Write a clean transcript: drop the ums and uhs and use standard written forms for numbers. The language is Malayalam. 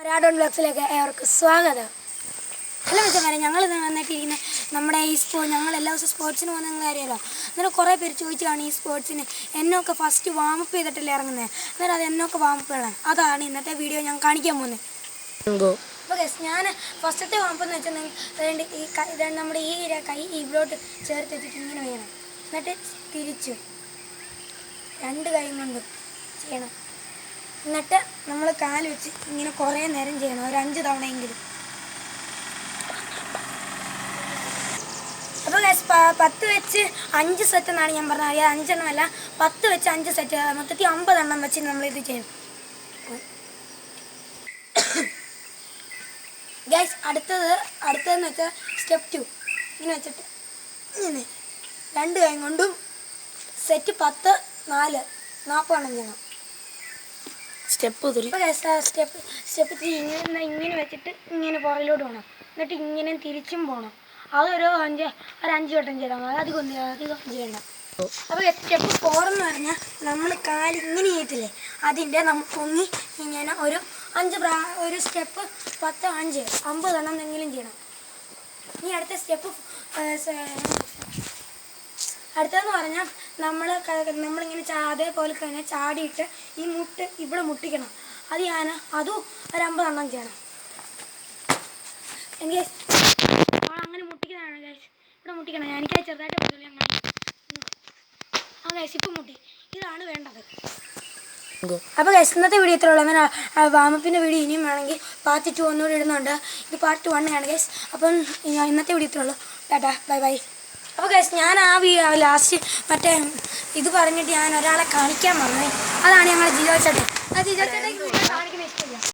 രാഡോൺ ബ്ലോഗ്സിലേക്ക് ഏവർക്കും സ്വാഗതം. ഹലോ മച്ചന്മാരെ, ഞങ്ങൾ ഇന്ന് വന്നിട്ടിരിക്കുന്നത് നമ്മുടെ ഈ ഞങ്ങൾ എല്ലാ ദിവസവും സ്പോർട്സിന് പോകുന്ന കാര്യമല്ലോ. അന്നേരം കുറേ പേര് ചോദിച്ചാണ് ഈ സ്പോർട്സിന് എന്നൊക്കെ ഫസ്റ്റ് വാമപ്പ് ചെയ്തിട്ടല്ലേ ഇറങ്ങുന്നത്. അന്നേരം അത് എന്നൊക്കെ വാമപ്പ് ചെയ്യണം. അതാണ് ഇന്നത്തെ വീഡിയോ ഞാൻ കാണിക്കാൻ പോകുന്നത്. അപ്പോൾ ഞാൻ ഫസ്റ്റത്തെ വാമപ്പ് എന്ന് വെച്ചിട്ടുണ്ടെങ്കിൽ നമ്മുടെ ഈ കൈ ഇതിലോട്ട് ചേർത്ത് വെച്ചിട്ട് ഇങ്ങനെ വേണം. എന്നിട്ട് തിരിച്ചു രണ്ട് കൈ കൊണ്ടും ചെയ്യണം. എന്നിട്ട് നമ്മൾ കാല് വെച്ച് ഇങ്ങനെ കുറേ നേരം ചെയ്യണം, ഒരു 5 തവണയെങ്കിലും. അപ്പോൾ 10 വെച്ച് 5 സെറ്റ് എന്നാണ് ഞാൻ പറഞ്ഞത്. 5 എണ്ണമല്ല, 10 വെച്ച് 5 സെറ്റ്, മൊത്തത്തിൽ 50 എണ്ണം വെച്ച് നമ്മളിത് ചെയ്യണം. ഗൈസ്, അടുത്തതെന്ന് വെച്ചാൽ സ്റ്റെപ്പ് 2. ഇങ്ങനെ വെച്ചിട്ട് ഇങ്ങനെ 2 കൈ കൊണ്ടും സെറ്റ് 10, 4, 40 എണ്ണം ചെയ്യണം. സ്റ്റെപ്പ് 3 ഇങ്ങനെ വെച്ചിട്ട് ഇങ്ങനെ പുറകിലോട്ട് പോകണം. എന്നിട്ട് ഇങ്ങനെ തിരിച്ചും പോകണം. അതൊരു 5 വട്ടം ചെയ്താൽ മതി, അധികം ചെയ്യണ്ട. അപ്പോൾ സ്റ്റെപ്പ് 4 എന്ന് പറഞ്ഞാൽ നമ്മൾ കാല് ഇങ്ങനെ ചെയ്യത്തില്ലേ, അതിൻ്റെ നമ്മൾ പൊങ്ങി ഇങ്ങനെ ഒരു സ്റ്റെപ്പ് 10, 5, 50 എണ്ണം എന്തെങ്കിലും ചെയ്യണം. ഇനി അടുത്ത സ്റ്റെപ്പ് അടുത്തതെന്ന് പറഞ്ഞാൽ നമ്മളിങ്ങനെ അതേപോലെ തന്നെ ചാടിയിട്ട് ഈ മുട്ട് ഇവിടെ മുട്ടിക്കണം. അതും ഒരു 50 എണ്ണം ചെയ്യണം. എനിക്ക് അങ്ങനെ മുട്ടിക്കുന്നതാണ് ഗൈസ്. ഇവിടെ മുട്ടിക്കണം. എനിക്കത് ചെറുതായിട്ട് പറ്റില്ല. ഗൈസ് ഇപ്പം മുട്ടി. ഇതാണ് വേണ്ടത്. അപ്പോൾ ഗൈസ് ഇന്നത്തെ വീഡിയോ ഇത്രയുള്ളൂ. അങ്ങനെ വാമപ്പിൻ്റെ വീഡിയോ ഇനിയും വേണമെങ്കിൽ പാർട്ട് 2 ഒന്നുകൂടി ഇടുന്നുണ്ട്. ഇത് പാർട്ട് 1 ആണ് ഗൈസ്. അപ്പം ഇന്നത്തെ വീഡിയോ ഇത്രയുള്ളൂ. Tata, bye bye. അപ്പോൾ ഗൈസ് ഞാൻ ലാസ്റ്റ് മറ്റേ ഇത് പറഞ്ഞിട്ട് ഞാൻ ഒരാളെ കാണിക്കാൻ പറഞ്ഞു. അതാണ് ഞങ്ങൾ ജിജോ ചേട്ടൻ.